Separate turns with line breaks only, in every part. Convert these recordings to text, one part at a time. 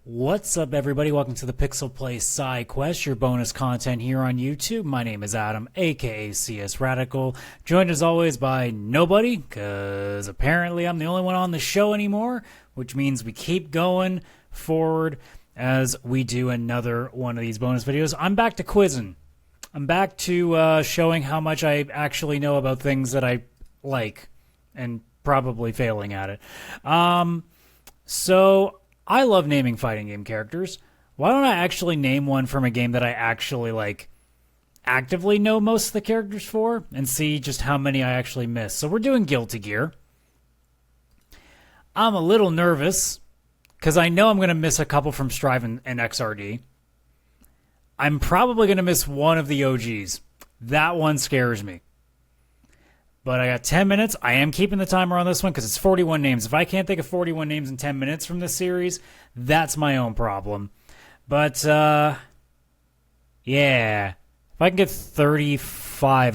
What's up, everybody? Welcome to the PixelPlay Sidequests, your bonus content here on YouTube. My name is Adam, aka CS Radical, joined as always by nobody, because apparently I'm the only one on the show anymore, which means we keep going forward as we do another one of these bonus videos. I'm back to quizzing. I'm back to showing how much I actually know about things that I like, and probably failing at it. So I love naming fighting game characters. Why don't I actually name one from a game that I actually, actively know most of the characters for and see just how many I actually miss? So we're doing Guilty Gear. I'm a little nervous because I know I'm going to miss a couple from Strive and XRD. I'm probably going to miss one of the OGs. That one scares me. But I got 10 minutes. I am keeping the timer on this one because it's 41 names. If I can't think of 41 names in 10 minutes from this series, that's my own problem. But, yeah. If I can get 35,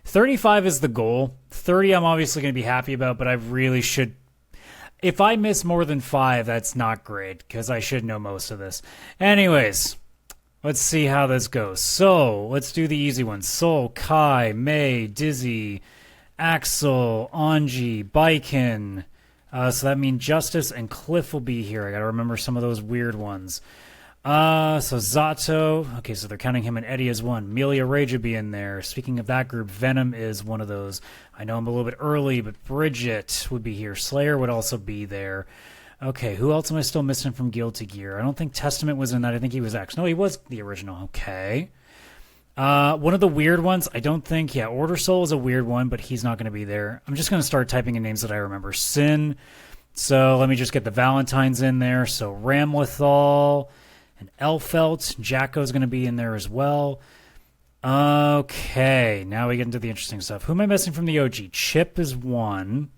35 is the goal. 30 I'm obviously going to be happy about, but I really should... If I miss more than 5, that's not great because I should know most of this. Anyways... Let's see how this goes. So, let's do the easy ones. Sol, Kai, Mei, Dizzy, Axel, Anji, Baiken. So that means Justice and Cliff will be here. I gotta remember some of those weird ones. So Zato. Okay, so they're counting him and Eddie as one. Melia Rage would be in there. Speaking of that group, Venom is one of those. I know I'm a little bit early, but Bridget would be here. Slayer would also be there. Okay, who else am I still missing from Guilty Gear? I don't think Testament was in that. I think he was X. No, he was the original. Okay. One of the weird ones, I don't think... Yeah, Order Soul is a weird one, but he's not going to be there. I'm just going to start typing in names that I remember. Sin. So let me just get the Valentines in there. So Ramlethal and Elfelt. Jacko's going to be in there as well. Okay, now we get into the interesting stuff. Who am I missing from the OG? Chip is one.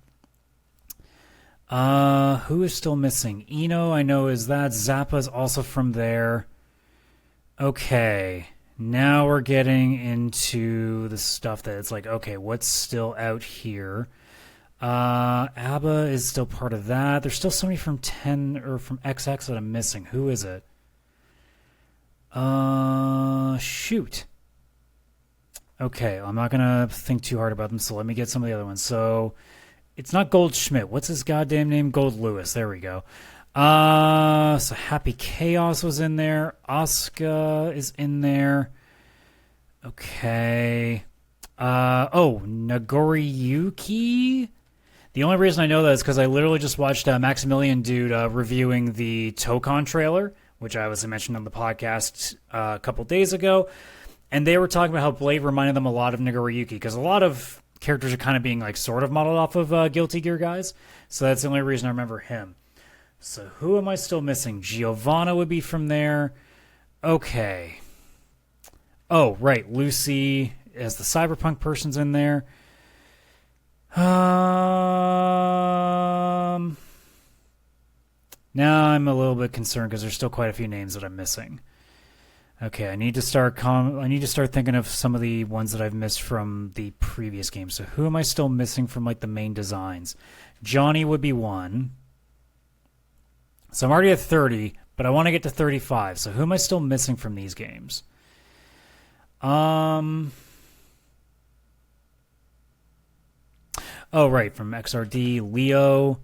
Who is still missing? Eno, I know, is that. Zappa's also from there. Okay. Now we're getting into the stuff that it's like, okay, what's still out here? ABBA is still part of that. There's still somebody from 10 or from XX that I'm missing. Who is it? Shoot. Okay, I'm not gonna think too hard about them, so let me get some of the other ones. So... It's not Goldschmidt. What's his goddamn name? Gold Lewis. There we go. So Happy Chaos was in there. Asuka is in there. Okay. Nagoriyuki? The only reason I know that is because I literally just watched Maximilian Dude reviewing the Tokon trailer, which I was mentioned on the podcast a couple days ago. And they were talking about how Blade reminded them a lot of Nagoriyuki, because a lot of characters are kind of being sort of modeled off of Guilty Gear guys, so that's the only reason I remember him. So who am I still missing? Giovanna would be from there. Okay. Oh, right, Lucy as the cyberpunk person's in there. Now I'm a little bit concerned because there's still quite a few names that I'm missing. Okay, I need to start thinking of some of the ones that I've missed from the previous game. So who am I still missing from the main designs? Johnny would be one. So I'm already at 30, but I want to get to 35. So who am I still missing from these games? Oh, right, from XRD, Leo.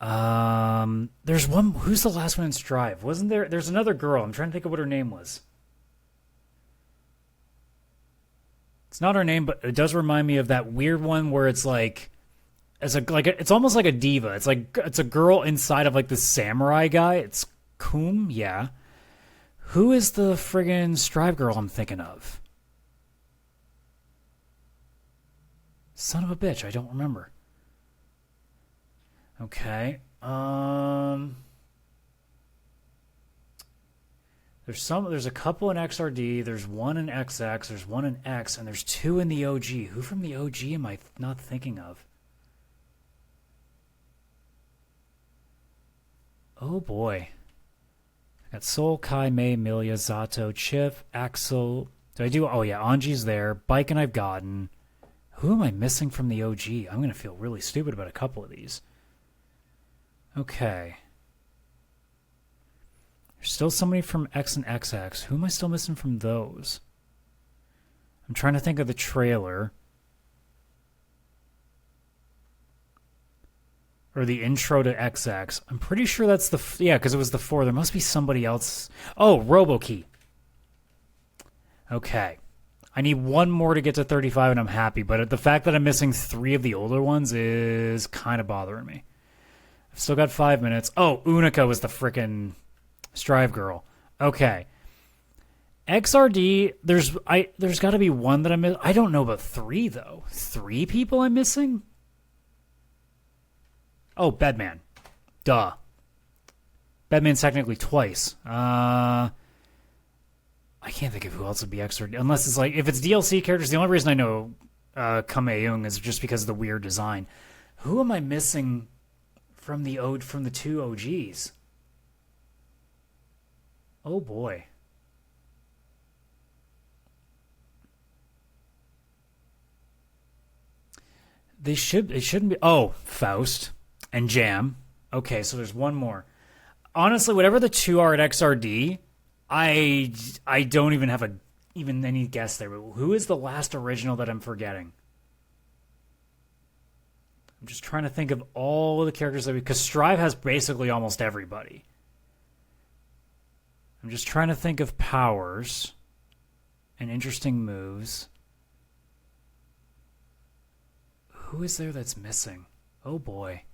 There's one. Who's the last one in Strive? Wasn't there? There's another girl. I'm trying to think of what her name was. It's not her name, but it does remind me of that weird one where it's it's almost like a diva. It's a girl inside of this samurai guy. It's Kum, yeah. Who is the friggin' Strive girl I'm thinking of? Son of a bitch, I don't remember. Okay. There's a couple in XRD, there's one in XX, there's one in X, and there's two in the OG. Who from the OG am I not thinking of? Oh boy. I got Sol, Kai, Mei, Milia, Zato, Chip, Axel. Oh yeah, Anji's there. Bike and I've gotten. Who am I missing from the OG? I'm going to feel really stupid about a couple of these. Okay. There's still somebody from X and XX. Who am I still missing from those? I'm trying to think of the trailer. Or the intro to XX. I'm pretty sure that's the... Yeah, because it was the 4. There must be somebody else. Oh, RoboKey. Okay. I need one more to get to 35 and I'm happy. But the fact that I'm missing 3 of the older ones is kind of bothering me. I've still got 5 minutes. Oh, Unica was the frickin' Strive girl. Okay. XRD, there's got to be one that I'm missing. I don't know about 3, though. 3 people I'm missing? Oh, Bedman. Duh. Bedman's technically twice. I can't think of who else would be XRD. Unless it's like, if it's DLC characters, the only reason I know Kame-Young is just because of the weird design. Who am I missing from the 2 OGs? Oh, boy. It shouldn't be. Oh, Faust. And Jam. Okay, so there's one more. Honestly, whatever the 2 are at XRD, I don't even have even any guess there. But who is the last original that I'm forgetting? I'm just trying to think of all the characters because Strive has basically almost everybody. I'm just trying to think of powers and interesting moves. Who is there that's missing? Oh boy.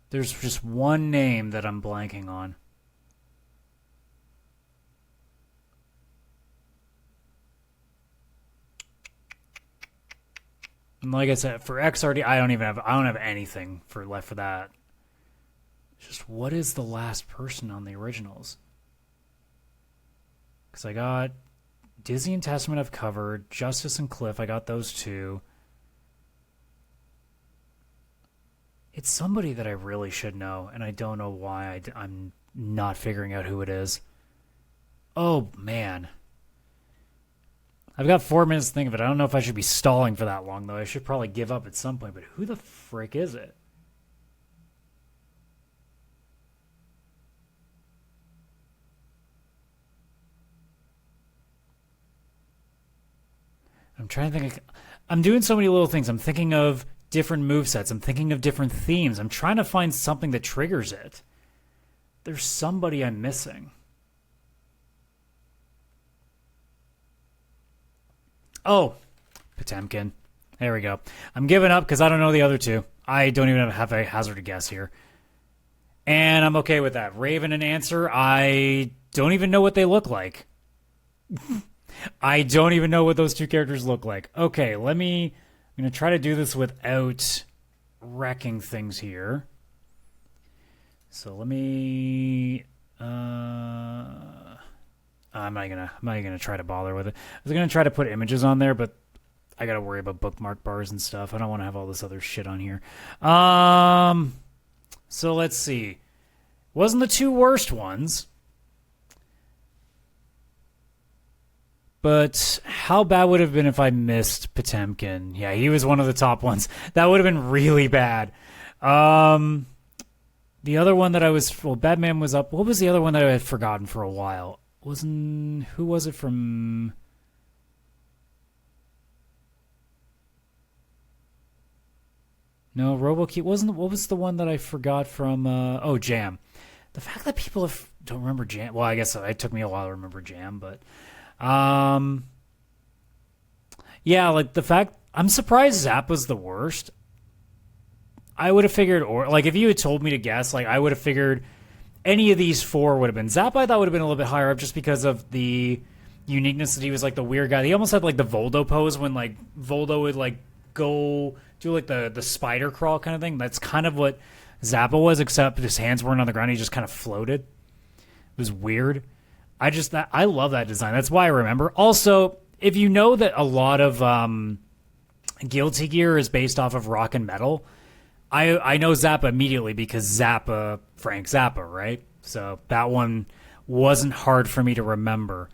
There's just one name that I'm blanking on. And like I said, for XRD, I don't have anything left for that. Just what is the last person on the originals? Because I got Dizzy and Testament I've covered, Justice and Cliff, I got those 2. It's somebody that I really should know, and I don't know why I'm not figuring out who it is. Oh, man. I've got 4 minutes to think of it. I don't know if I should be stalling for that long, though. I should probably give up at some point, but who the frick is it? I'm trying to think. I'm doing so many little things. I'm thinking of different movesets. I'm thinking of different themes. I'm trying to find something that triggers it. There's somebody I'm missing. Oh, Potemkin. There we go. I'm giving up because I don't know the other 2. I don't even have a hazard to guess here. And I'm okay with that. Raven and Answer, I don't even know what they look like. I don't even know what those 2 characters look like. Okay, I'm going to try to do this without wrecking things here. So let me... I'm not gonna try to bother with it. I was gonna try to put images on there, but I gotta worry about bookmark bars and stuff. I don't want to have all this other shit on here. So let's see. Wasn't the 2 worst ones. But how bad would it have been if I missed Potemkin? Yeah, he was one of the top ones. That would have been really bad. The other one that Batman was up. What was the other one that I had forgotten for a while? Who was it from? No, RoboKey wasn't. What was the one that I forgot from? Jam. The fact that people don't remember Jam. Well, I guess it took me a while to remember Jam, but yeah, like the fact I'm surprised Zap was the worst. I would have figured, or like if you had told me to guess, like I would have figured any of these 4 would have been. Zap I thought would have been a little bit higher up just because of the uniqueness that he was like the weird guy. He almost had like the Voldo pose when like Voldo would like go do like the spider crawl kind of thing. That's kind of what Zappa was, except his hands weren't on the ground. He just kind of floated. It was weird. I love that design. That's why I remember. Also, if you know that a lot of Guilty Gear is based off of rock and metal, I know Zappa immediately because Frank Zappa, right? So that one wasn't hard for me to remember.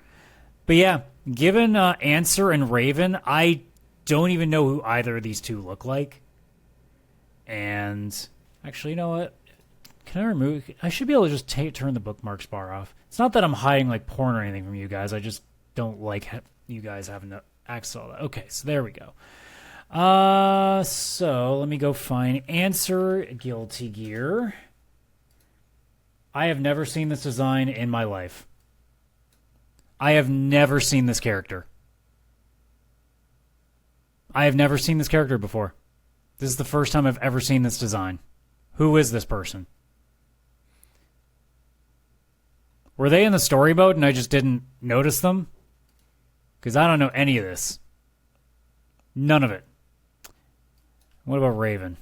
But yeah, given Answer and Raven, I don't even know who either of these 2 look like. And actually, you know what? Can I remove? I should be able to just turn the bookmarks bar off. It's not that I'm hiding like porn or anything from you guys. I just don't like you guys having to access all that. Okay, so there we go. So let me go find answer Guilty Gear. I have never seen this design in my life. I have never seen this character. I have never seen this character before. This is the first time I've ever seen this design. Who is this person? Were they in the story mode and I just didn't notice them? Because I don't know any of this. None of it. What about Raven?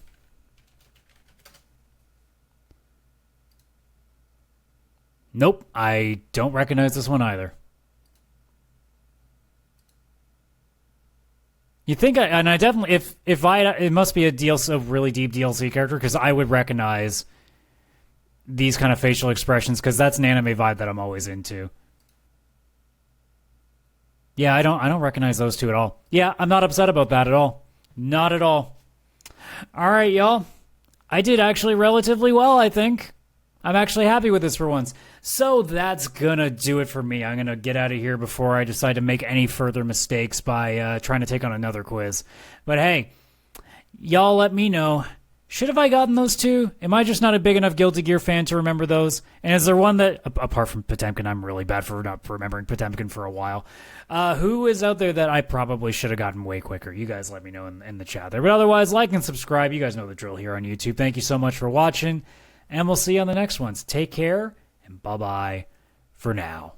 Nope, I don't recognize this one either. You think I definitely, it must be a really deep DLC character, because I would recognize these kind of facial expressions, because that's an anime vibe that I'm always into. Yeah, I don't recognize those two at all. Yeah, I'm not upset about that at all. Not at all. All right, y'all. I did actually relatively well, I think. I'm actually happy with this for once. So that's gonna do it for me. I'm gonna get out of here before I decide to make any further mistakes by trying to take on another quiz. But hey, y'all let me know. Should have I gotten those two? Am I just not a big enough Guilty Gear fan to remember those? And is there one that, apart from Potemkin, I'm really bad for not remembering Potemkin for a while. Who is out there that I probably should have gotten way quicker? You guys let me know in the chat there. But otherwise, like and subscribe. You guys know the drill here on YouTube. Thank you so much for watching. And we'll see you on the next ones. Take care, and bye-bye for now.